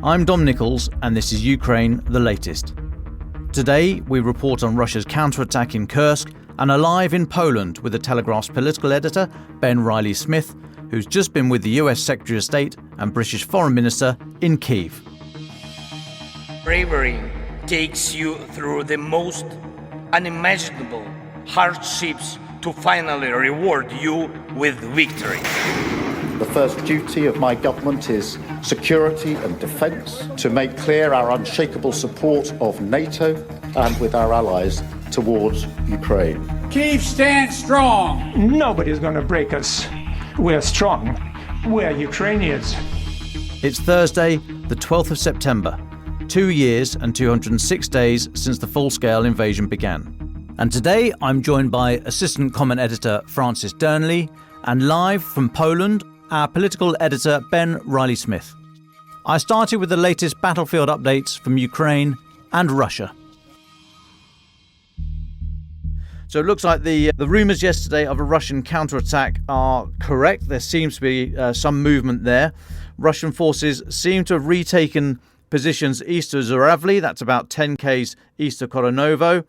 I'm Dom Nicholls, and this is Ukraine, the latest. Today, we report on Russia's counterattack in Kursk and are live in Poland with the Telegraph's political editor, Ben Riley-Smith, who's just been with the US Secretary of State and British Foreign Minister in Kyiv. Bravery takes you through the most unimaginable hardships to finally reward you with victory. The first duty of my government is security and defence, to make clear our unshakable support of NATO and with our allies towards Ukraine. Kyiv stands strong. Nobody's going to break us. We're strong. We're Ukrainians. It's Thursday, the 12th of September, 2 years and 206 days since the full-scale invasion began. And today I'm joined by Assistant Comment Editor Francis Dearnley and live from Poland, our political editor Ben Riley-Smith. I started with the latest battlefield updates from Ukraine and Russia. So it looks like the rumours yesterday of a Russian counterattack are correct. There seems to be some movement there. Russian forces seem to have retaken positions east of Zhuravli, that's about 10 k's east of Koronovo.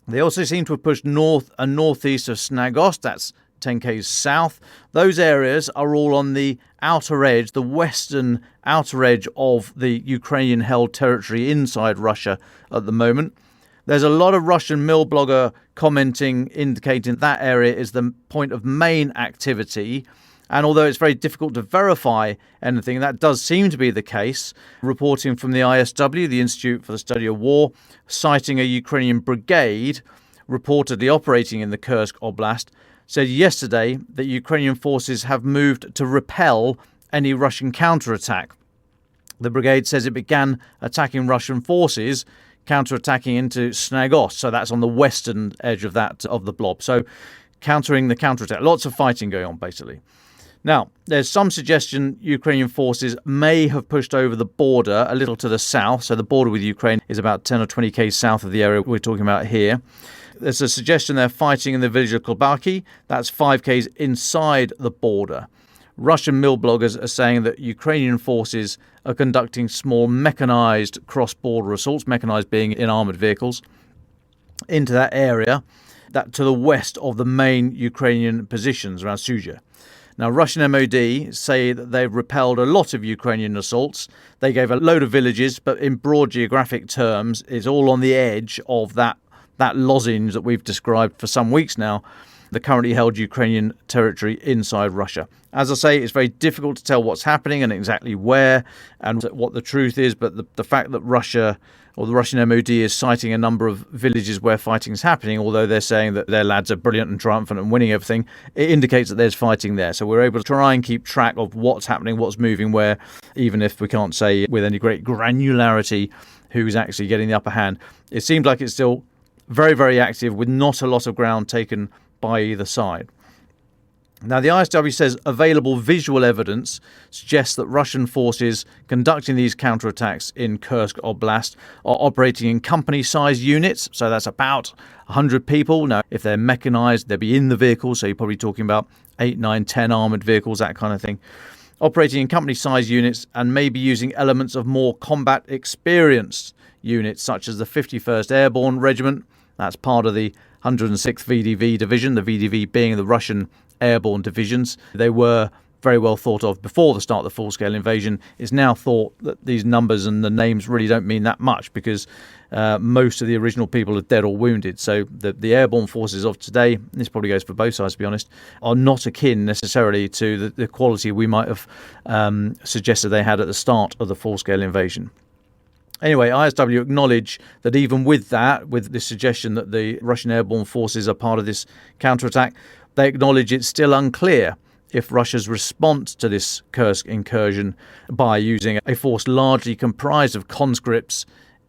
They also seem to have pushed north and northeast of Snagost, that's 10 k's south. Those areas are all on the outer edge, the western outer edge of the Ukrainian-held territory inside Russia at the moment. There's a lot of Russian mill blogger commenting, indicating that area is the point of main activity. And although it's very difficult to verify anything, that does seem to be the case. Reporting from the ISW, the Institute for the Study of War, citing a Ukrainian brigade reportedly operating in the Kursk Oblast, said yesterday that Ukrainian forces have moved to repel any Russian counterattack. The brigade says it began attacking Russian forces, counterattacking into Snagost, so that's on the western edge of the blob. So countering the counterattack. Lots of fighting going on, basically. Now, there's some suggestion Ukrainian forces may have pushed over the border a little to the south. So the border with Ukraine is about 10 or 20 k's south of the area we're talking about here. There's a suggestion they're fighting in the village of Klobaki. That's 5 k's inside the border. Russian mill bloggers are saying that Ukrainian forces are conducting small mechanized cross-border assaults, mechanized being in armored vehicles, into that area, that to the west of the main Ukrainian positions around Sudzha. Now, Russian MOD say that they've repelled a lot of Ukrainian assaults. They gave a load of villages, but in broad geographic terms, it's all on the edge of that lozenge that we've described for some weeks now, the currently held Ukrainian territory inside Russia. As I say, it's very difficult to tell what's happening and exactly where and what the truth is, but the fact that Russia or the Russian MOD is citing a number of villages where fighting is happening, although they're saying that their lads are brilliant and triumphant and winning everything, it indicates that there's fighting there. So we're able to try and keep track of what's happening, what's moving where, even if we can't say with any great granularity who's actually getting the upper hand. It seems like it's still very, very active with not a lot of ground taken by either side. Now, the ISW says available visual evidence suggests that Russian forces conducting these counterattacks in Kursk Oblast are operating in company-sized units, so that's about 100 people. Now, if they're mechanized, they'll be in the vehicles, so you're probably talking about 8, 9, 10 armored vehicles, that kind of thing. Operating in company-sized units and maybe using elements of more combat-experienced units, such as the 51st Airborne Regiment. That's part of the 106th VDV Division, the VDV being the Russian airborne divisions. They were very well thought of before the start of the full-scale invasion. It's now thought that these numbers and the names really don't mean that much because most of the original people are dead or wounded. So the airborne forces of today, this probably goes for both sides to be honest, are not akin necessarily to the quality we might have suggested they had at the start of the full-scale invasion. Anyway, ISW acknowledge that even with that, with the suggestion that the Russian airborne forces are part of this counterattack, they acknowledge it's still unclear if Russia's response to this Kursk incursion by using a force largely comprised of conscripts,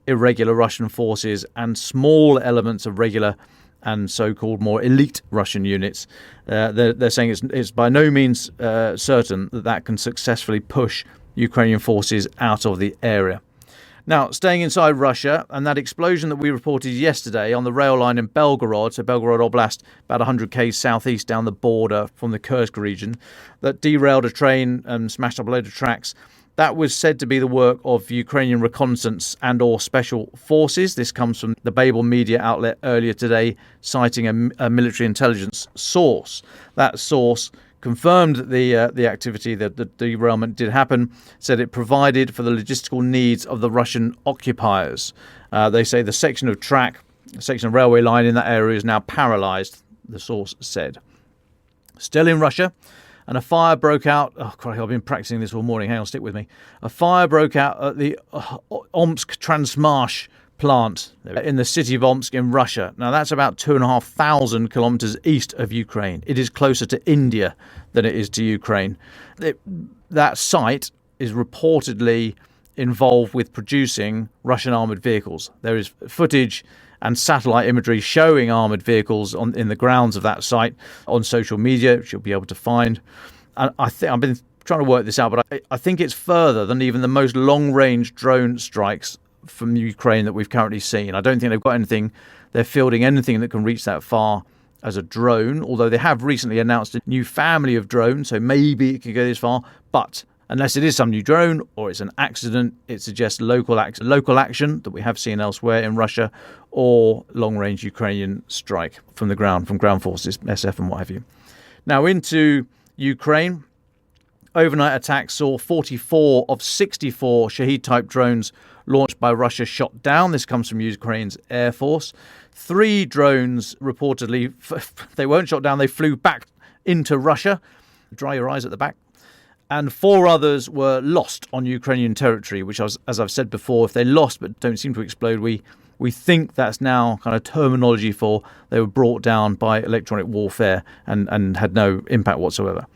irregular Russian forces and small elements of regular and so-called more elite Russian units. They're saying it's by no means certain that can successfully push Ukrainian forces out of the area. Now, staying inside Russia, and that explosion that we reported yesterday on the rail line in Belgorod, so Belgorod Oblast, about 100 k's southeast down the border from the Kursk region, that derailed a train and smashed up a load of tracks. That was said to be the work of Ukrainian reconnaissance and or special forces. This comes from the Babel media outlet earlier today, citing a military intelligence source. That source confirmed that the activity, that the derailment did happen, said it provided for the logistical needs of the Russian occupiers. They say the section of railway line in that area is now paralysed, the source said. Still in Russia, and a fire broke out. Oh, crikey, I've been practicing this all morning. Hang on, stick with me. A fire broke out at the Omsk Transmarsh plant in the city of Omsk in Russia. Now, that's about 2,500 kilometers east of Ukraine. It is closer to India than it is to Ukraine. That site is reportedly involved with producing Russian armoured vehicles. There is footage and satellite imagery showing armoured vehicles in the grounds of that site on social media, which you'll be able to find. And I've been trying to work this out, but I think it's further than even the most long-range drone strikes from Ukraine that we've currently seen. I don't think they've got anything, they're fielding anything that can reach that far as a drone, although they have recently announced a new family of drones, so maybe it could go this far. But unless it is some new drone or it's an accident, it suggests local action that we have seen elsewhere in Russia, or long-range Ukrainian strike from the ground, from ground forces, SF and what have you. Now into Ukraine. Overnight attacks saw 44 of 64 Shahed-type drones launched by Russia shot down. This comes from Ukraine's Air Force. 3 drones reportedly, they weren't shot down, they flew back into Russia. Dry your eyes at the back. And 4 others were lost on Ukrainian territory, which, as I've said before, if they're lost but don't seem to explode, we think that's now kind of terminology for they were brought down by electronic warfare and had no impact whatsoever.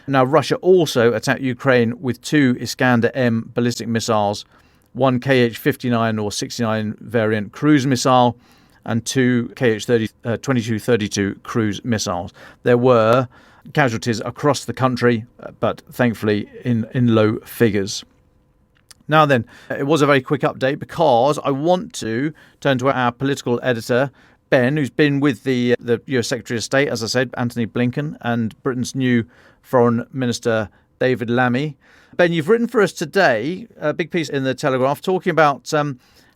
Now, Russia also attacked Ukraine with 2 Iskander-M ballistic missiles, 1 Kh-59 or 69 variant cruise missile, and 2 Kh-2232 cruise missiles. There were casualties across the country, but thankfully in low figures. Now then, it was a very quick update because I want to turn to our political editor, Ben, who's been with the US Secretary of State, as I said, Antony Blinken, and Britain's new Foreign Minister, David Lammy. Ben, you've written for us today a big piece in the Telegraph talking about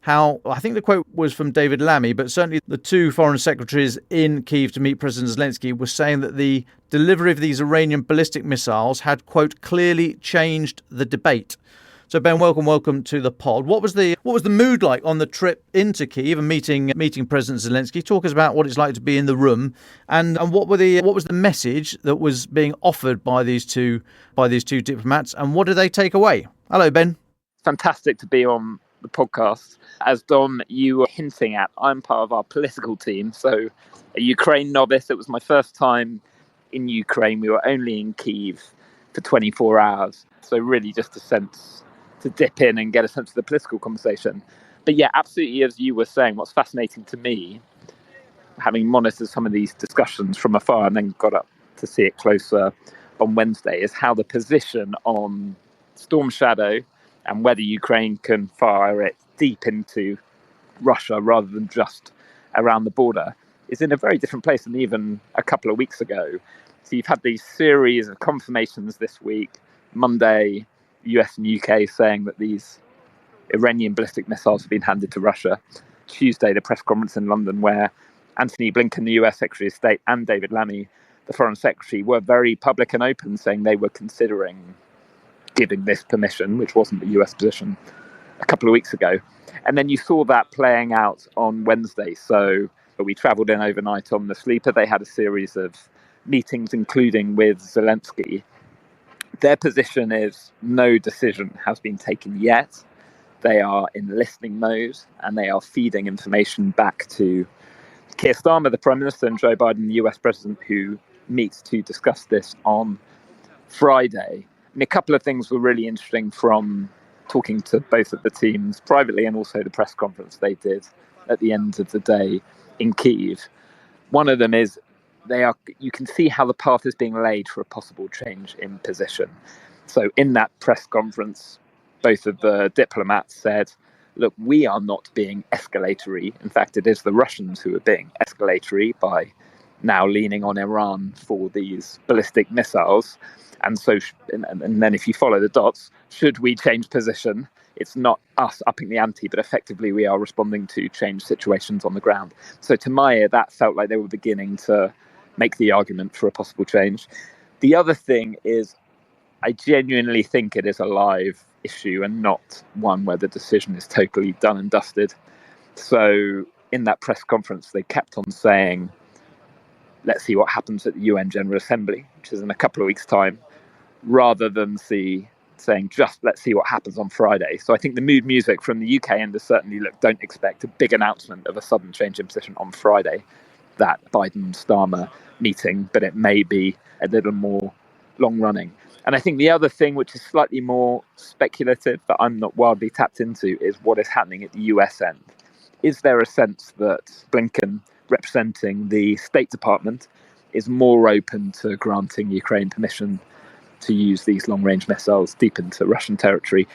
how, I think the quote was from David Lammy, but certainly the 2 foreign secretaries in Kyiv to meet President Zelensky were saying that the delivery of these Iranian ballistic missiles had, quote, clearly changed the debate. So, Ben, welcome to the pod. What was the mood like on the trip into Kyiv and meeting President Zelensky? Talk us about what it's like to be in the room, and what was the message that was being offered by these two diplomats, and what did they take away? Hello, Ben. Fantastic to be on the podcast. As Dom, you were hinting at, I'm part of our political team, so a Ukraine novice. It was my first time in Ukraine. We were only in Kyiv for 24 hours, so really just a sense to dip in and get a sense of the political conversation. But yeah, absolutely, as you were saying, what's fascinating to me, having monitored some of these discussions from afar and then got up to see it closer on Wednesday, is how the position on Storm Shadow and whether Ukraine can fire it deep into Russia rather than just around the border is in a very different place than even a couple of weeks ago. So you've had these series of confirmations this week. Monday, US and UK saying that these Iranian ballistic missiles have been handed to Russia. Tuesday, the press conference in London where Antony Blinken, the US Secretary of State, and David Lammy, the Foreign Secretary, were very public and open, saying they were considering giving this permission, which wasn't the US position a couple of weeks ago. And then you saw that playing out on Wednesday. So we travelled in overnight on the sleeper. They had a series of meetings, including with Zelensky. Their position is no decision has been taken yet. They are in listening mode and they are feeding information back to Keir Starmer, the Prime Minister, and Joe Biden, the US President, who meets to discuss this on Friday. And a couple of things were really interesting from talking to both of the teams privately and also the press conference they did at the end of the day in Kyiv. One of them is you can see how the path is being laid for a possible change in position. So in that press conference, both of the diplomats said, look, we are not being escalatory. In fact, it is the Russians who are being escalatory by now leaning on Iran for these ballistic missiles. And so, and then if you follow the dots, should we change position? It's not us upping the ante, but effectively we are responding to changed situations on the ground. So to my ear, that felt like they were beginning to make the argument for a possible change. The other thing is, I genuinely think it is a live issue and not one where the decision is totally done and dusted. So in that press conference, they kept on saying, let's see what happens at the UN General Assembly, which is in a couple of weeks' time, rather than saying just let's see what happens on Friday. So I think the mood music from the UK end is certainly, look, don't expect a big announcement of a sudden change in position on Friday, that Biden-Starmer meeting, but it may be a little more long-running. And I think the other thing, which is slightly more speculative, that I'm not wildly tapped into, is what is happening at the US end. Is there a sense that Blinken, representing the State Department, is more open to granting Ukraine permission to use these long-range missiles deep into Russian territory,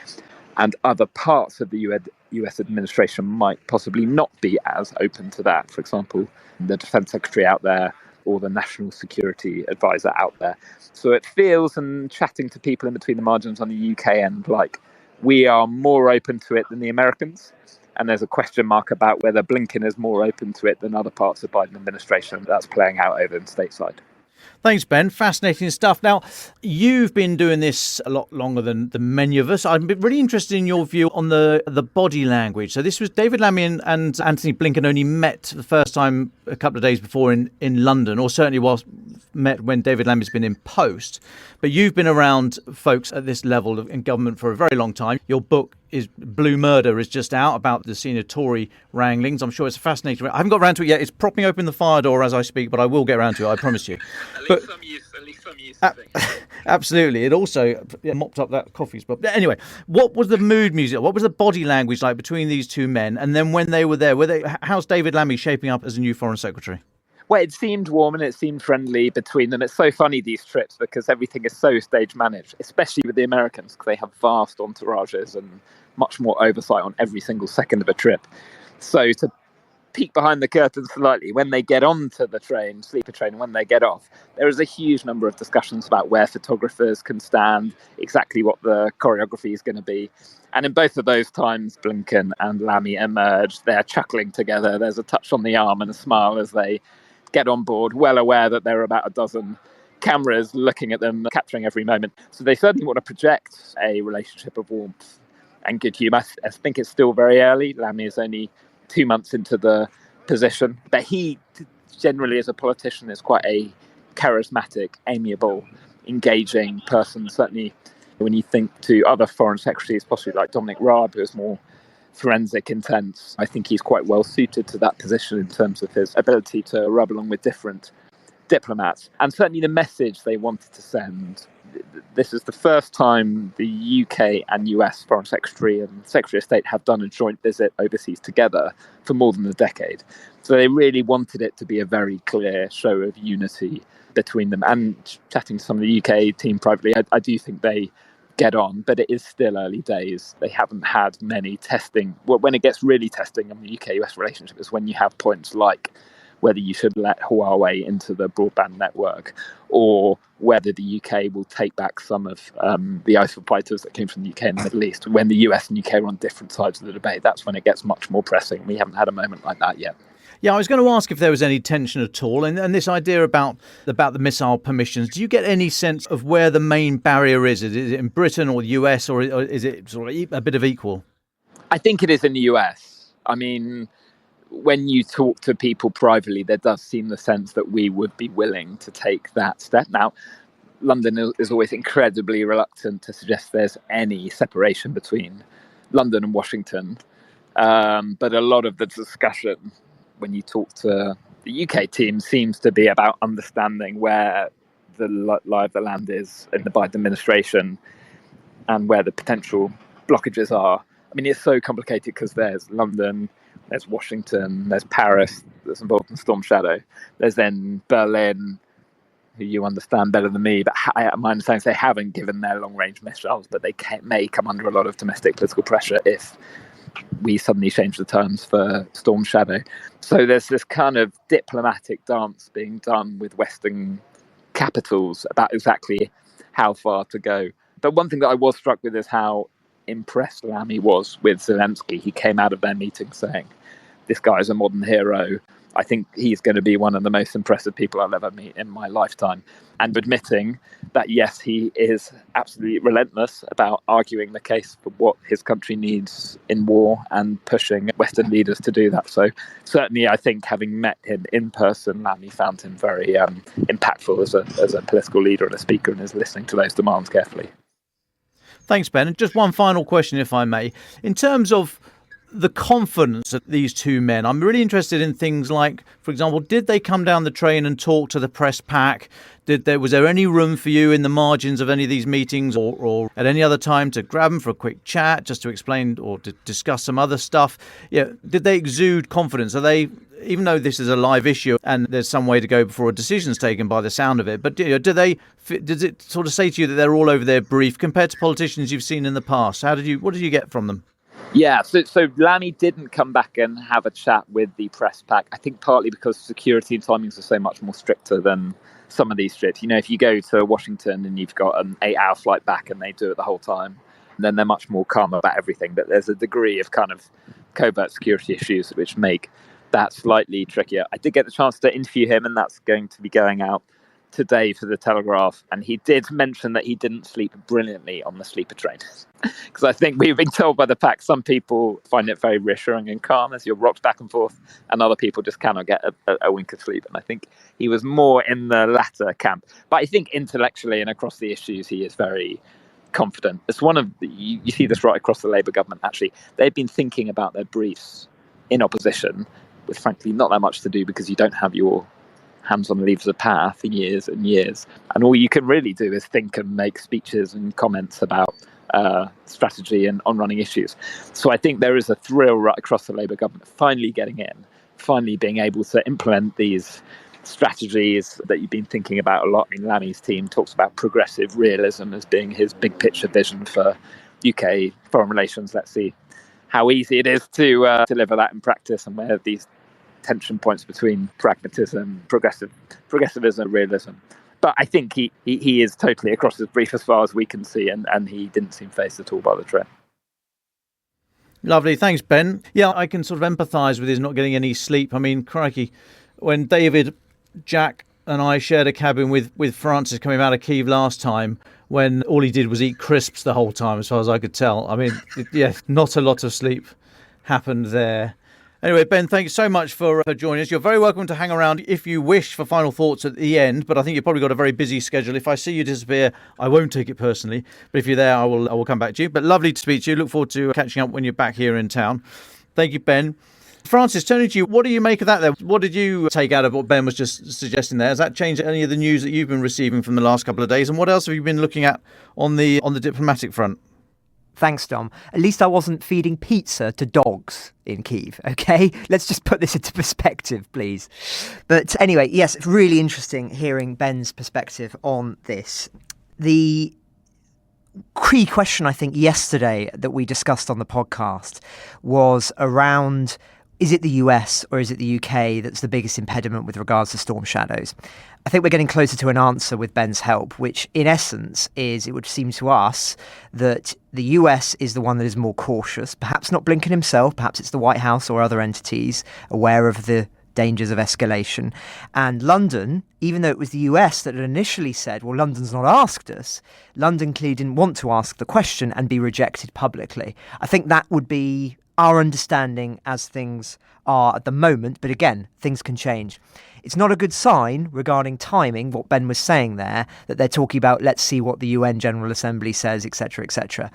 and other parts of the US administration might possibly not be as open to that? For example, the Defense Secretary out there, or the National Security Advisor out there. So it feels, and chatting to people in between the margins on the UK end, like we are more open to it than the Americans. And there's a question mark about whether Blinken is more open to it than other parts of the Biden administration. That's playing out over in stateside. Thanks, Ben. Fascinating stuff. Now, you've been doing this a lot longer than many of us. I'm really interested in your view on the body language. So this was David Lammy and Anthony Blinken only met the first time a couple of days before in London, or certainly met when David Lammy's been in post. But you've been around folks at this level in government for a very long time. Your book is Blue Murder is just out about the senior Tory wranglings. I'm sure it's fascinating. I haven't got around to it yet. It's propping open the fire door as I speak, but I will get around to it, I promise you. At least some use. Absolutely. It also mopped up that coffee spot. But anyway, what was the mood music? What was the body language like between these two men? And then when they were there, how's David Lammy shaping up as a new Foreign Secretary? Well, it seemed warm and it seemed friendly between them. It's so funny, these trips, because everything is so stage managed, especially with the Americans, because they have vast entourages and much more oversight on every single second of a trip. So to peek behind the curtain slightly, when they get onto the train, sleeper train, and when they get off, there is a huge number of discussions about where photographers can stand, exactly what the choreography is going to be. And in both of those times, Blinken and Lammy emerge. They're chuckling together. There's a touch on the arm and a smile as they get on board, well aware that there are about a dozen cameras looking at them, capturing every moment. So they certainly want to project a relationship of warmth and good humour. I think it's still very early. Lammy is only 2 months into the position, but he generally, as a politician, is quite a charismatic, amiable, engaging person. Certainly when you think to other foreign secretaries, possibly like Dominic Raab, who is more forensic intense, I think he's quite well suited to that position in terms of his ability to rub along with different diplomats. And certainly the message they wanted to send, this is the first time the UK and US Foreign Secretary and Secretary of State have done a joint visit overseas together for more than a decade. So they really wanted it to be a very clear show of unity between them. And chatting to some of the UK team privately, I do think they get on, but it is still early days. They haven't had many testing. Well, when it gets really testing in the UK-US relationship is when you have points like whether you should let Huawei into the broadband network, or whether the UK will take back some of the ISIL fighters that came from the UK and the Middle East. When the US and UK are on different sides of the debate, that's when it gets much more pressing. We haven't had a moment like that yet. Yeah, I was going to ask if there was any tension at all. And this idea about the missile permissions, do you get any sense of where the main barrier is? Is it in Britain or the US, or is it sort of a bit of equal? I think it is in the US. I mean, when you talk to people privately, there does seem the sense that we would be willing to take that step. Now, London is always incredibly reluctant to suggest there's any separation between London and Washington. But a lot of the discussion, when you talk to the UK team, seems to be about understanding where the lie of the land is in the Biden administration and where the potential blockages are. I mean, it's so complicated because there's London, there's Washington, there's Paris that's involved in Storm Shadow. There's then Berlin, who you understand better than me, but my understanding is they haven't given their long-range missiles, but they may come under a lot of domestic political pressure if we suddenly change the terms for Storm Shadow. So there's this kind of diplomatic dance being done with Western capitals about exactly how far to go. But one thing that I was struck with is how impressed Lamy was with Zelensky. He came out of their meeting saying, "This guy is a modern hero. I think he's going to be one of the most impressive people I'll ever meet in my lifetime." And admitting that, yes, he is absolutely relentless about arguing the case for what his country needs in war and pushing Western leaders to do that. So certainly, I think having met him in person, Lamy found him very impactful as a political leader and a speaker, and is listening to those demands carefully. Thanks, Ben. And just one final question, if I may. In terms of the confidence of these two men, I'm really interested in things like, for example, did they come down the train and talk to the press pack? Was there any room for you in the margins of any of these meetings or at any other time to grab them for a quick chat, just to explain or to discuss some other stuff? Yeah, did they exude confidence? Are they, even though this is a live issue and there's some way to go before a decision's taken by the sound of it, but does it sort of say to you that they're all over their brief compared to politicians you've seen in the past? What did you get from them? Yeah, so Lamy didn't come back and have a chat with the press pack, I think partly because security and timings are so much more stricter than some of these trips. If you go to Washington and you've got an 8-hour flight back and they do it the whole time, then they're much more calm about everything. But there's a degree of kind of covert security issues which make that slightly trickier. I did get the chance to interview him, and that's going to be going out today for the Telegraph, and he did mention that he didn't sleep brilliantly on the sleeper train, because I think we've been told by the pack some people find it very reassuring and calm as you're rocked back and forth, and other people just cannot get a wink of sleep. And I think he was more in the latter camp. But I think intellectually and across the issues, he is very confident. It's one of you see this right across the Labour government. Actually, they've been thinking about their briefs in opposition, with frankly not that much to do because you don't have your hands on the levers of power for years and years. And all you can really do is think and make speeches and comments about strategy and on-running issues. So I think there is a thrill right across the Labour government finally getting in, finally being able to implement these strategies that you've been thinking about a lot. I mean, Lamy's team talks about progressive realism as being his big picture vision for UK foreign relations. Let's see how easy it is to deliver that in practice, and where these tension points between pragmatism, progressivism, realism. But I think he is totally across his brief as far as we can see, and he didn't seem fazed at all by the threat. Lovely. Thanks, Ben. Yeah, I can sort of empathise with his not getting any sleep. I mean, crikey, when David, Jack and I shared a cabin with Francis coming out of Kyiv last time, when all he did was eat crisps the whole time, as far as I could tell. I mean, not a lot of sleep happened there. Anyway, Ben, thank you so much for joining us. You're very welcome to hang around if you wish for final thoughts at the end, but I think you've probably got a very busy schedule. If I see you disappear, I won't take it personally, but if you're there, I will come back to you. But lovely to speak to you. Look forward to catching up when you're back here in town. Thank you, Ben. Francis, turning to you, what do you make of that there? What did you take out of what Ben was just suggesting there? Has that changed any of the news that you've been receiving from the last couple of days? And what else have you been looking at on the diplomatic front? Thanks, Dom. At least I wasn't feeding pizza to dogs in Kyiv, okay? Let's just put this into perspective, please. But anyway, yes, it's really interesting hearing Ben's perspective on this. The key question, I think, yesterday that we discussed on the podcast was around, is it the US or is it the UK that's the biggest impediment with regards to storm shadows? I think we're getting closer to an answer with Ben's help, which in essence is, it would seem to us that the US is the one that is more cautious, perhaps not Blinken himself, perhaps it's the White House or other entities aware of the dangers of escalation. And London, even though it was the US that had initially said, well, London's not asked us, London clearly didn't want to ask the question and be rejected publicly. I think that would be our understanding as things are at the moment, but again, things can change. It's not a good sign regarding timing, what Ben was saying there, that they're talking about, let's see what the UN General Assembly says, etc., etc.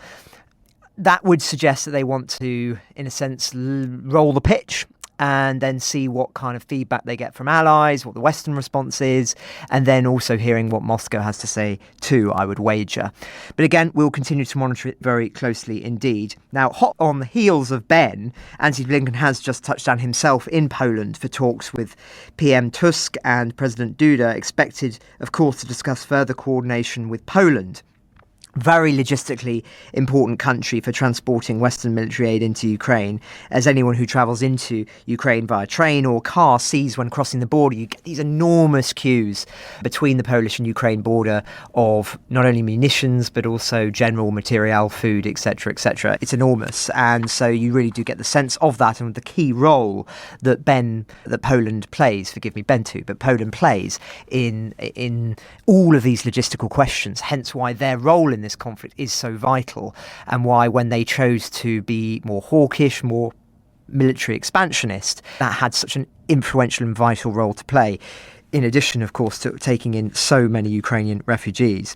That would suggest that they want to, in a sense, roll the pitch and then see what kind of feedback they get from allies, what the Western response is, and then also hearing what Moscow has to say too, I would wager. But again, we'll continue to monitor it very closely indeed. Now, hot on the heels of Ben, Antony Blinken has just touched down himself in Poland for talks with PM Tusk and President Duda, expected, of course, to discuss further coordination with Poland. very logistically important country for transporting Western military aid into Ukraine. As anyone who travels into Ukraine via train or car sees when crossing the border, you get these enormous queues between the Polish and Ukraine border of not only munitions, but also general material, food, etc., etc. It's enormous. And so you really do get the sense of that and the key role that Poland plays, forgive me, Bentu, but Poland plays in all of these logistical questions, hence why their role in this conflict is so vital, and why when they chose to be more hawkish, more military expansionist, that had such an influential and vital role to play, in addition, of course, to taking in so many Ukrainian refugees.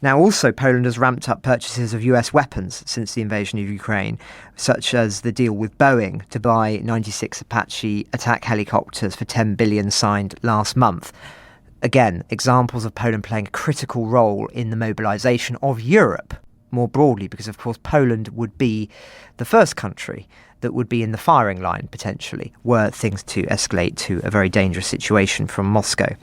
Now, also, Poland has ramped up purchases of US weapons since the invasion of Ukraine, such as the deal with Boeing to buy 96 Apache attack helicopters for $10 billion signed last month. Again, examples of Poland playing a critical role in the mobilisation of Europe more broadly, because, of course, Poland would be the first country that would be in the firing line, potentially, were things to escalate to a very dangerous situation from Moscow.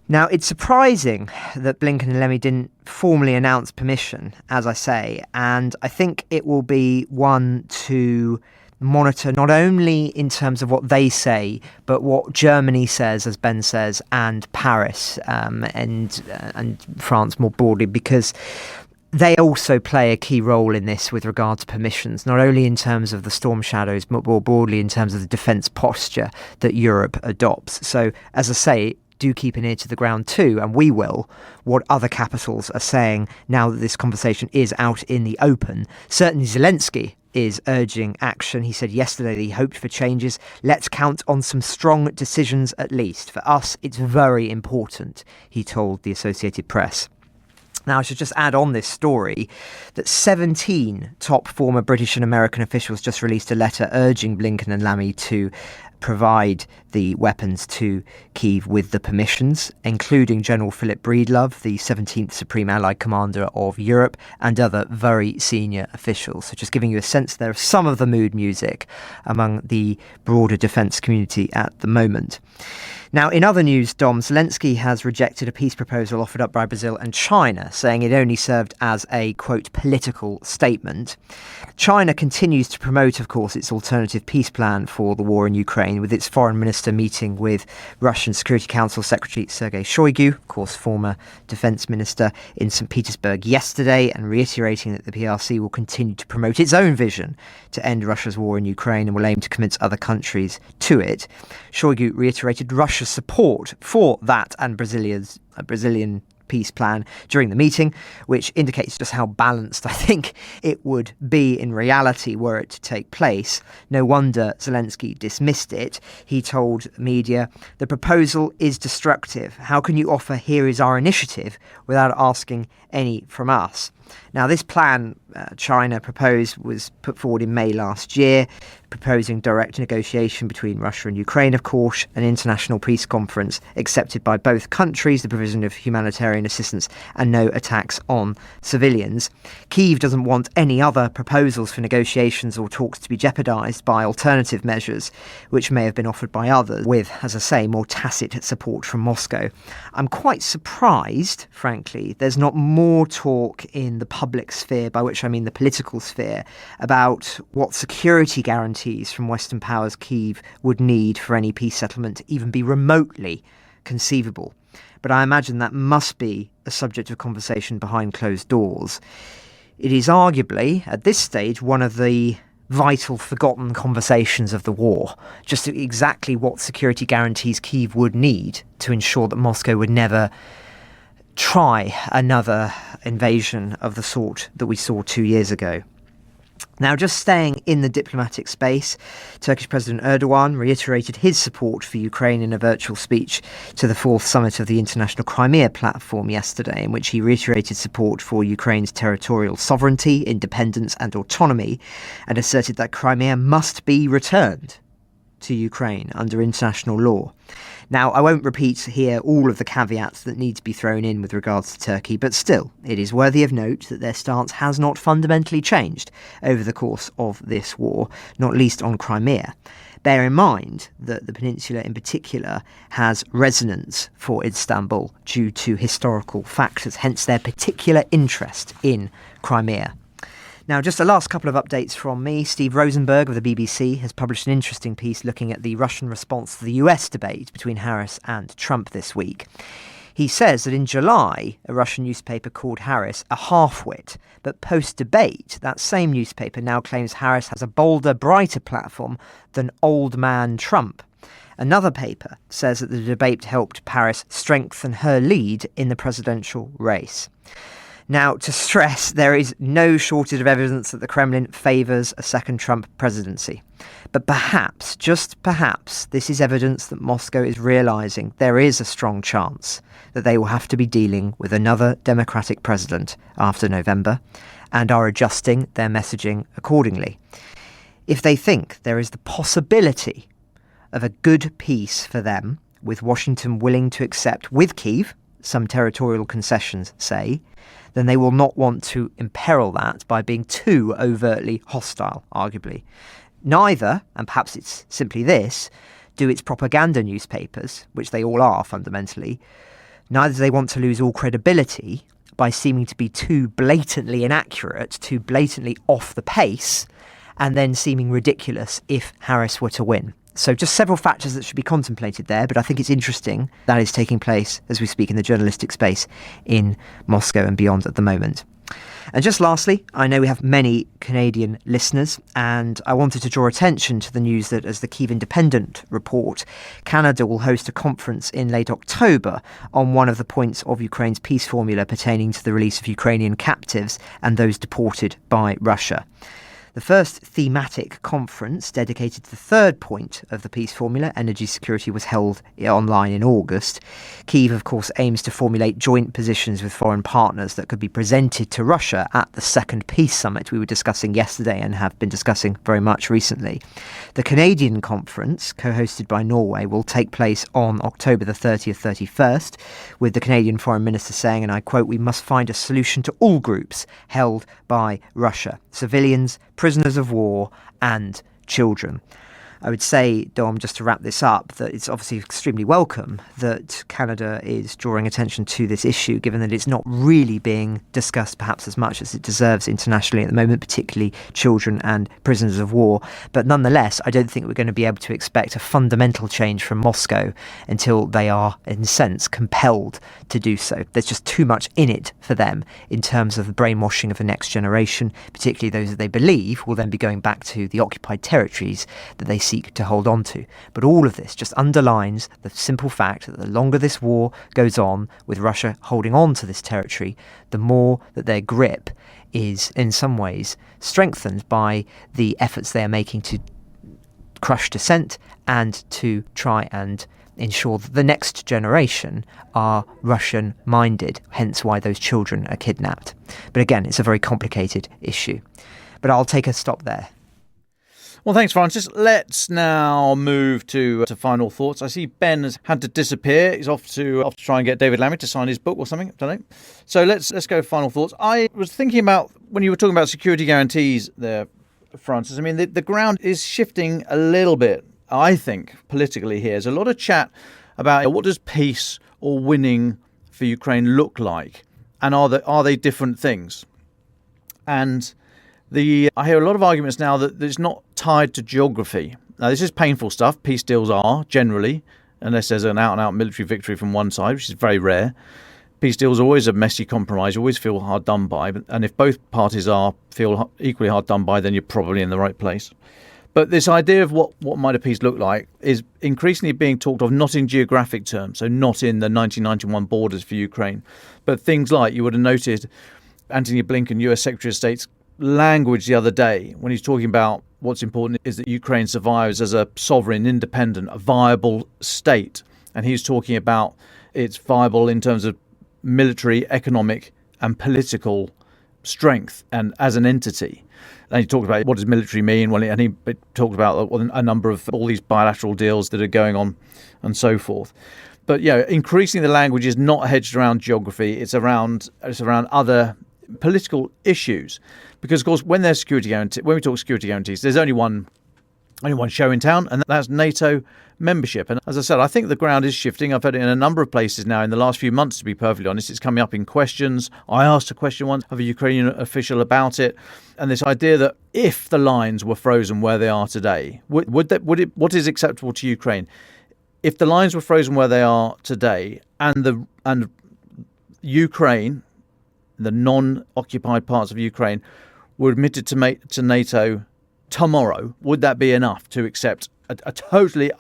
Now, it's surprising that Blinken and Lemmy didn't formally announce permission, as I say, and I think it will be one to monitor not only in terms of what they say, but what Germany says, as Ben says, and Paris and France more broadly, because they also play a key role in this with regard to permissions, not only in terms of the storm shadows, but more broadly in terms of the defence posture that Europe adopts. So, as I say, do keep an ear to the ground too, and we will, what other capitals are saying now that this conversation is out in the open. Certainly Zelensky is urging action. He said yesterday that he hoped for changes. Let's count on some strong decisions at least. For us, it's very important, he told the Associated Press. Now, I should just add on this story that 17 top former British and American officials just released a letter urging Blinken and Lammy to provide the weapons to Kyiv with the permissions, including General Philip Breedlove, the 17th Supreme Allied Commander of Europe, and other very senior officials. So just giving you a sense there of some of the mood music among the broader defence community at the moment. Now, in other news, Dom, Zelensky has rejected a peace proposal offered up by Brazil and China, saying it only served as a, quote, political statement. China continues to promote, of course, its alternative peace plan for the war in Ukraine, with its foreign minister meeting with Russian Security Council Secretary Sergei Shoigu, of course, former defence minister, in St. Petersburg yesterday, and reiterating that the PRC will continue to promote its own vision to end Russia's war in Ukraine and will aim to convince other countries to it. Shoigu reiterated Russia's support for that and Brazilian peace plan during the meeting, which indicates just how balanced I think it would be in reality were it to take place. No wonder Zelensky dismissed it. He told media, "The proposal is destructive. How can you offer 'here is our initiative' without asking any from us?" Now, this plan China proposed was put forward in May last year, proposing direct negotiation between Russia and Ukraine, of course, an international peace conference accepted by both countries, the provision of humanitarian assistance, and no attacks on civilians. Kyiv doesn't want any other proposals for negotiations or talks to be jeopardised by alternative measures, which may have been offered by others, with, as I say, more tacit support from Moscow. I'm quite surprised, frankly, there's not more talk in the public sphere, by which I mean the political sphere, about what security guarantees from Western powers Kyiv would need for any peace settlement to even be remotely conceivable. But I imagine that must be a subject of conversation behind closed doors. It is arguably, at this stage, one of the vital forgotten conversations of the war, just exactly what security guarantees Kyiv would need to ensure that Moscow would never try another invasion of the sort that we saw 2 years ago. Now, just staying in the diplomatic space, Turkish President Erdogan reiterated his support for Ukraine in a virtual speech to the 4th summit of the International Crimea Platform yesterday, in which he reiterated support for Ukraine's territorial sovereignty, independence and autonomy, and asserted that Crimea must be returned to Ukraine under international law. Now, I won't repeat here all of the caveats that need to be thrown in with regards to Turkey, but still, it is worthy of note that their stance has not fundamentally changed over the course of this war, not least on Crimea. Bear in mind that the peninsula in particular has resonance for Istanbul due to historical factors, hence their particular interest in Crimea. Now, just a last couple of updates from me. Steve Rosenberg of the BBC has published an interesting piece looking at the Russian response to the US debate between Harris and Trump this week. He says that in July, a Russian newspaper called Harris a half-wit, but post-debate, that same newspaper now claims Harris has a bolder, brighter platform than old man Trump. Another paper says that the debate helped Paris strengthen her lead in the presidential race. Now, to stress, there is no shortage of evidence that the Kremlin favours a second Trump presidency. But perhaps, just perhaps, this is evidence that Moscow is realising there is a strong chance that they will have to be dealing with another Democratic president after November and are adjusting their messaging accordingly. If they think there is the possibility of a good peace for them, with Washington willing to accept, with Kyiv, some territorial concessions, say, then they will not want to imperil that by being too overtly hostile, arguably. Neither, and perhaps it's simply this, do its propaganda newspapers, which they all are fundamentally, neither do they want to lose all credibility by seeming to be too blatantly inaccurate, too blatantly off the pace, and then seeming ridiculous if Harris were to win. So just several factors that should be contemplated there, but I think it's interesting that is taking place as we speak in the journalistic space in Moscow and beyond at the moment. And just lastly, I know we have many Canadian listeners, and I wanted to draw attention to the news that, as the Kyiv Independent report, Canada will host a conference in late October on one of the points of Ukraine's peace formula pertaining to the release of Ukrainian captives and those deported by Russia. The first thematic conference dedicated to the third point of the peace formula, energy security, was held online in August. Kyiv, of course, aims to formulate joint positions with foreign partners that could be presented to Russia at the second peace summit we were discussing yesterday and have been discussing very much recently. The Canadian conference, co-hosted by Norway, will take place on October the 30th, 31st, with the Canadian Foreign Minister saying, and I quote, "We must find a solution to all groups held by Russia, civilians, prisoners of war and children." I would say, Dom, just to wrap this up, that it's obviously extremely welcome that Canada is drawing attention to this issue, given that it's not really being discussed perhaps as much as it deserves internationally at the moment, particularly children and prisoners of war. But nonetheless, I don't think we're going to be able to expect a fundamental change from Moscow until they are, in a sense, compelled to do so. There's just too much in it for them in terms of the brainwashing of the next generation, particularly those that they believe will then be going back to the occupied territories that they seek to hold on to. But all of this just underlines the simple fact that the longer this war goes on, with Russia holding on to this territory, the more that their grip is in some ways strengthened by the efforts they are making to crush dissent and to try and ensure that the next generation are Russian-minded, hence why those children are kidnapped. But again, it's a very complicated issue. But I'll take a stop there. Well, thanks, Francis. Let's now move to final thoughts. I see Ben has had to disappear. He's off to try and get David Lammy to sign his book or something. I don't know. So let's go final thoughts. I was thinking about, when you were talking about security guarantees there, Francis, I mean, the ground is shifting a little bit, I think, politically here. There's a lot of chat about what does peace or winning for Ukraine look like? And are they different things? And I hear a lot of arguments now that it's not tied to geography. Now, this is painful stuff. Peace deals are, generally, unless there's an out-and-out military victory from one side, which is very rare. Peace deals are always a messy compromise. You always feel hard done by. And if both parties feel equally hard done by, then you're probably in the right place. But this idea of what might a peace look like is increasingly being talked of, not in geographic terms, so not in the 1991 borders for Ukraine, but things like, you would have noted Antony Blinken, US Secretary of State's language the other day when he's talking about what's important is that Ukraine survives as a sovereign, independent, a viable state. And he's talking about it's viable in terms of military, economic and political strength and as an entity. And he talked about what does military mean, and he talked about a number of all these bilateral deals that are going on and so forth. But increasingly the language is not hedged around geography. It's around other political issues, because of course when we talk security guarantees, there's only one show in town, and that's NATO membership. And as I said, I think the ground is shifting. I've heard it in a number of places now in the last few months, to be perfectly honest. It's coming up in questions. I asked a question once of a Ukrainian official about it, and this idea that if the lines were frozen where they are today, what is acceptable to Ukraine? If the lines were frozen where they are today, and Ukraine, the non-occupied parts of Ukraine, were admitted to NATO tomorrow, would that be enough to accept a totally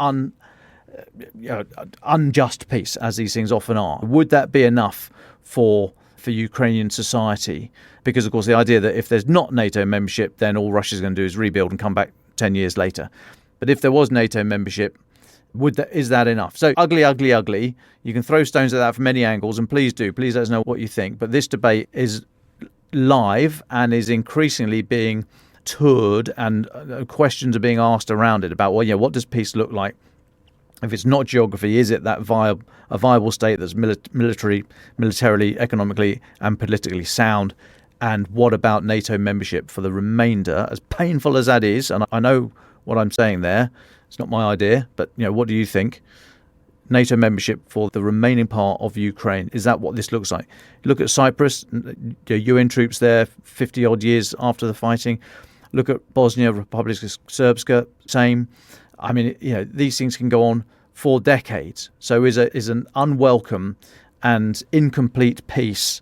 unjust peace, as these things often are? Would that be enough for Ukrainian society? Because, of course, the idea that if there's not NATO membership, then all Russia's going to do is rebuild and come back 10 years later. But if there was NATO membership, is that enough? So ugly. You can throw stones at that from many angles, and please do. Please let us know what you think. But this debate is live and is increasingly being toured, and questions are being asked around it about, what does peace look like? If it's not geography, is it that a viable state that's militarily, economically and politically sound? And what about NATO membership for the remainder, as painful as that is? And I know what I'm saying there. It's not my idea, but what do you think? NATO membership for the remaining part of Ukraine, is that what this looks like? Look at Cyprus, UN troops there 50 odd years after the fighting. Look at Bosnia, Republika Srpska, same. I mean, these things can go on for decades. So is an unwelcome and incomplete peace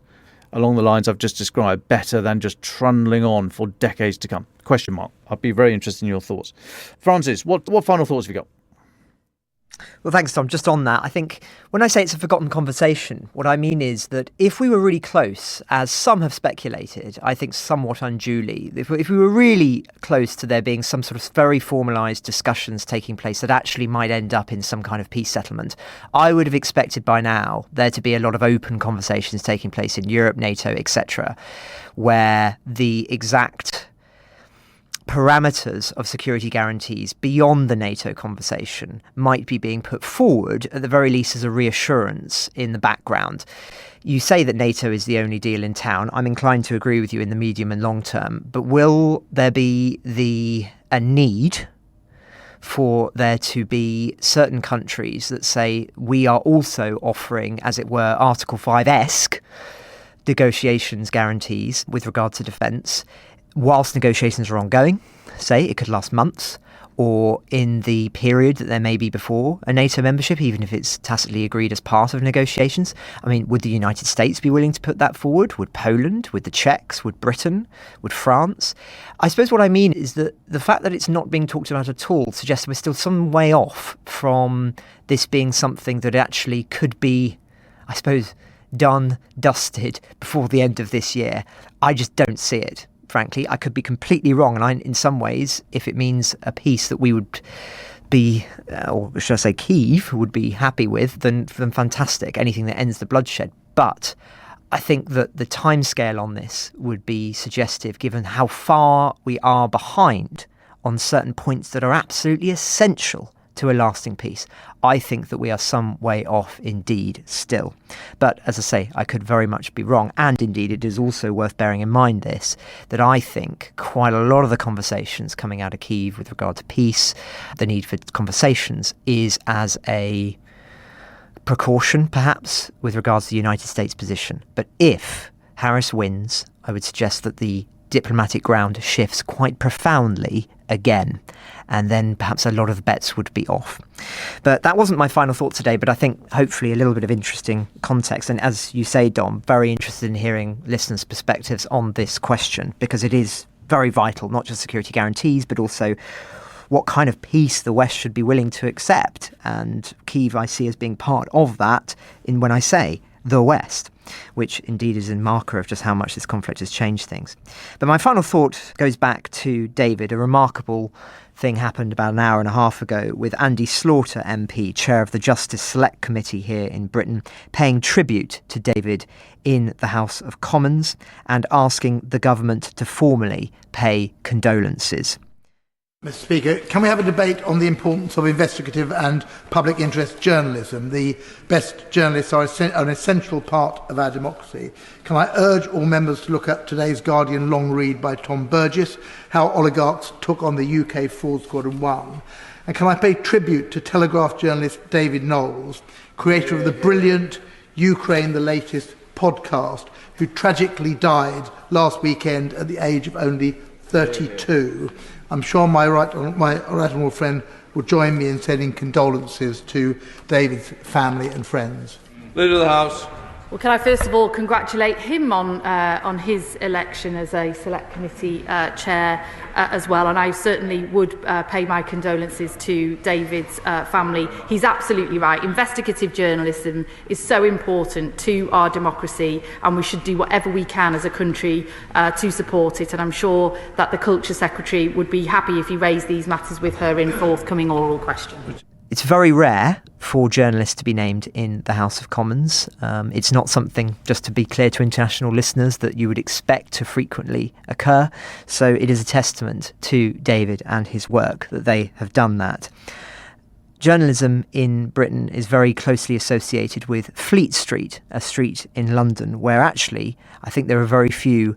along the lines I've just described better than just trundling on for decades to come? Question mark. I'd be very interested in your thoughts. Francis, what final thoughts have you got? Well, thanks, Tom. Just on that, I think when I say it's a forgotten conversation, what I mean is that if we were really close, as some have speculated, I think somewhat unduly, if we were really close to there being some sort of very formalised discussions taking place that actually might end up in some kind of peace settlement, I would have expected by now there to be a lot of open conversations taking place in Europe, NATO, etc., where the exact parameters of security guarantees beyond the NATO conversation might be being put forward, at the very least as a reassurance in the background. You say that NATO is the only deal in town. I'm inclined to agree with you in the medium and long term, but will there be a need for there to be certain countries that say we are also offering, as it were, Article 5-esque negotiations guarantees with regard to defence, whilst negotiations are ongoing? Say it could last months, or in the period that there may be before a NATO membership, even if it's tacitly agreed as part of negotiations. I mean, would the United States be willing to put that forward? Would Poland? Would the Czechs? Would Britain? Would France? I suppose what I mean is that the fact that it's not being talked about at all suggests we're still some way off from this being something that actually could be, I suppose, done, dusted before the end of this year. I just don't see it. Frankly, I could be completely wrong, and in some ways, if it means a peace that we would be, or should I say Kyiv would be happy with, then fantastic, anything that ends the bloodshed. But I think that the timescale on this would be suggestive, given how far we are behind on certain points that are absolutely essential to a lasting peace. I think that we are some way off indeed still. But as I say, I could very much be wrong. And indeed, it is also worth bearing in mind that I think quite a lot of the conversations coming out of Kyiv with regard to peace, the need for conversations, is as a precaution, perhaps, with regards to the United States position. But if Harris wins, I would suggest that the diplomatic ground shifts quite profoundly again, and then perhaps a lot of the bets would be off. But that wasn't my final thought today, but I think hopefully a little bit of interesting context. And as you say, Dom, very interested in hearing listeners' perspectives on this question, because it is very vital, not just security guarantees, but also what kind of peace the West should be willing to accept. And Kyiv I see as being part of that, in when I say the West, which indeed is a marker of just how much this conflict has changed things. But my final thought goes back to David. A remarkable thing happened about an hour and a half ago with Andy Slaughter MP, chair of the Justice Select Committee here in Britain, paying tribute to David in the House of Commons and asking the government to formally pay condolences. Mr. Speaker, can we have a debate on the importance of investigative and public interest journalism? The best journalists are an essential part of our democracy. Can I urge all members to look at today's Guardian long read by Tom Burgess, How Oligarchs Took on the UK Fraud Squad and Won? And can I pay tribute to Telegraph journalist David Nicholls, creator of the brilliant Ukraine the Latest podcast, who tragically died last weekend at the age of only 32. I'm sure my right honourable friend will join me in sending condolences to David's family and friends. Leader of the House. Well, can I first of all congratulate him on his election as a Select Committee chair as well, and I certainly would pay my condolences to David's family. He's absolutely right. Investigative journalism is so important to our democracy, and we should do whatever we can as a country to support it, and I'm sure that the Culture Secretary would be happy if he raised these matters with her in forthcoming oral questions. It's very rare for journalists to be named in the House of Commons. It's not something, just to be clear to international listeners, that you would expect to frequently occur. So it is a testament to David and his work that they have done that. Journalism in Britain is very closely associated with Fleet Street, a street in London, where actually I think there are very few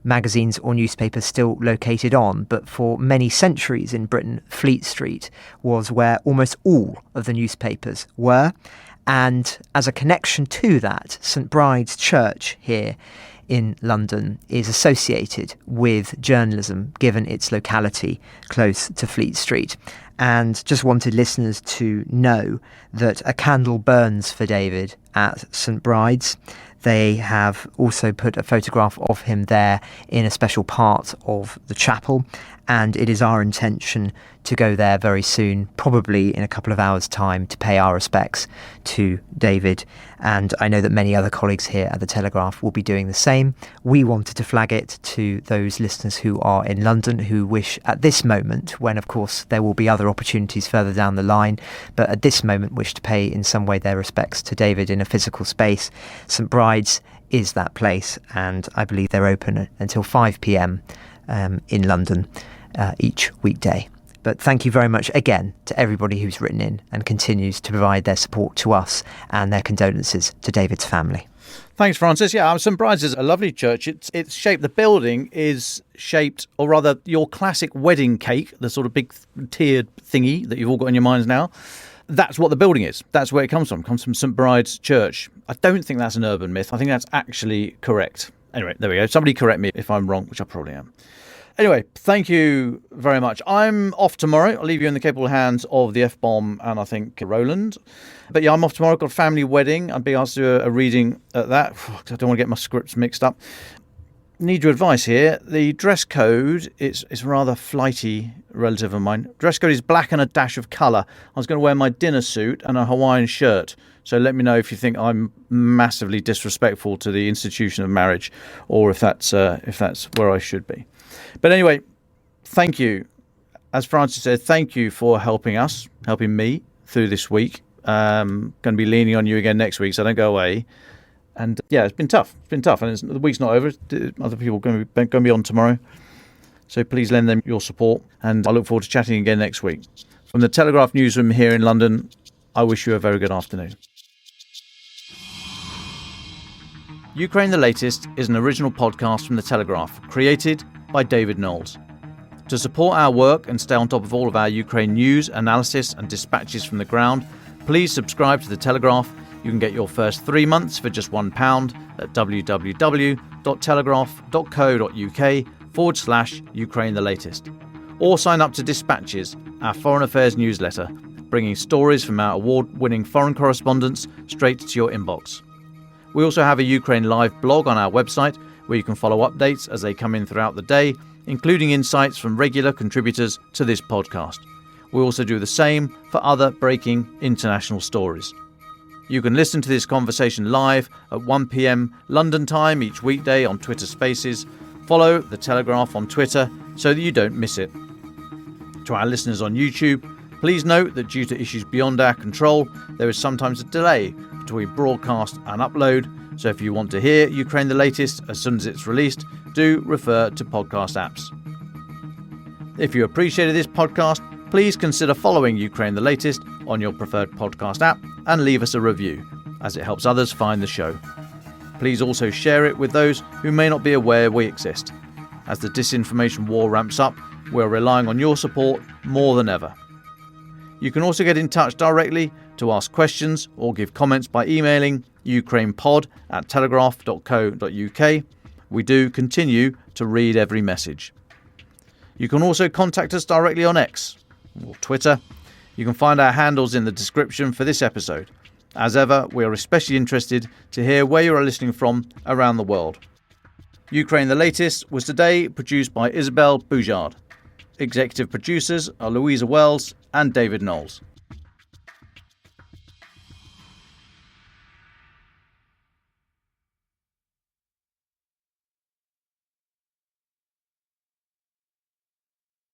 magazines or newspapers still located on, but for many centuries in Britain, Fleet Street was where almost all of the newspapers were. And as a connection to that, St Bride's Church here in London is associated with journalism, given its locality close to Fleet Street. And just wanted listeners to know that a candle burns for David at St Bride's. They have also put a photograph of him there in a special part of the chapel, and it is our intention to go there very soon, probably in a couple of hours' time, to pay our respects to David. And I know that many other colleagues here at the Telegraph will be doing the same. We wanted to flag it to those listeners who are in London who wish at this moment, when of course there will be other opportunities further down the line, but at this moment wish to pay in some way their respects to David in a physical space. St Bride's is that place, and I believe they're open until 5 p.m. In London each weekday. But thank you very much again to everybody who's written in and continues to provide their support to us and their condolences to David's family. Thanks, Francis. Yeah, St Bride's is a lovely church. It's shaped, the building is shaped, or rather your classic wedding cake, the sort of big tiered thingy that you've all got in your minds now. That's what the building is. That's where it comes from. It comes from St Bride's Church. I don't think that's an urban myth. I think that's actually correct. Anyway, there we go. Somebody correct me if I'm wrong, which I probably am. Anyway, thank you very much. I'm off tomorrow. I'll leave you in the capable hands of the F-bomb and I think Roland. But yeah, I'm off tomorrow. I've got a family wedding. I'd be asked to do a reading at that. I don't want to get my scripts mixed up. Need your advice here. The dress code, it's rather flighty relative of mine. Dress code is black and a dash of colour. I was going to wear my dinner suit and a Hawaiian shirt. So let me know if you think I'm massively disrespectful to the institution of marriage, or if that's where I should be. But anyway, thank you. As Francis said, thank you for helping me through this week. Going to be leaning on you again next week, so don't go away. And yeah, it's been tough. And the week's not over. Other people are going to be on tomorrow. So please lend them your support. And I look forward to chatting again next week. From the Telegraph newsroom here in London, I wish you a very good afternoon. Ukraine the Latest is an original podcast from the Telegraph, created by David Nicholls. To support our work and stay on top of all of our Ukraine news, analysis and dispatches from the ground, please subscribe to the Telegraph. You can get your first 3 months for just £1 at www.telegraph.co.uk/Ukraine the Latest. Or sign up to Dispatches, our foreign affairs newsletter, bringing stories from our award-winning foreign correspondents straight to your inbox. We also have a Ukraine Live blog on our website where you can follow updates as they come in throughout the day, including insights from regular contributors to this podcast. We also do the same for other breaking international stories. You can listen to this conversation live at 1 p.m. London time each weekday on Twitter Spaces. Follow The Telegraph on Twitter so that you don't miss it. To our listeners on YouTube, please note that due to issues beyond our control, there is sometimes a delay between broadcast and upload. So if you want to hear Ukraine the latest as soon as it's released, do refer to podcast apps. If you appreciated this podcast, please consider following Ukraine the latest on your preferred podcast app and leave us a review, as it helps others find the show. Please also share it with those who may not be aware we exist. As the disinformation war ramps up, we're relying on your support more than ever. You can also get in touch directly to ask questions or give comments by emailing ukrainepod@telegraph.co.uk. We do continue to read every message. You can also contact us directly on X or Twitter. You can find our handles in the description for this episode. As ever, we are especially interested to hear where you are listening from around the world. Ukraine the Latest was today produced by Isabel Boujard. Executive producers are Louisa Wells and David Knowles.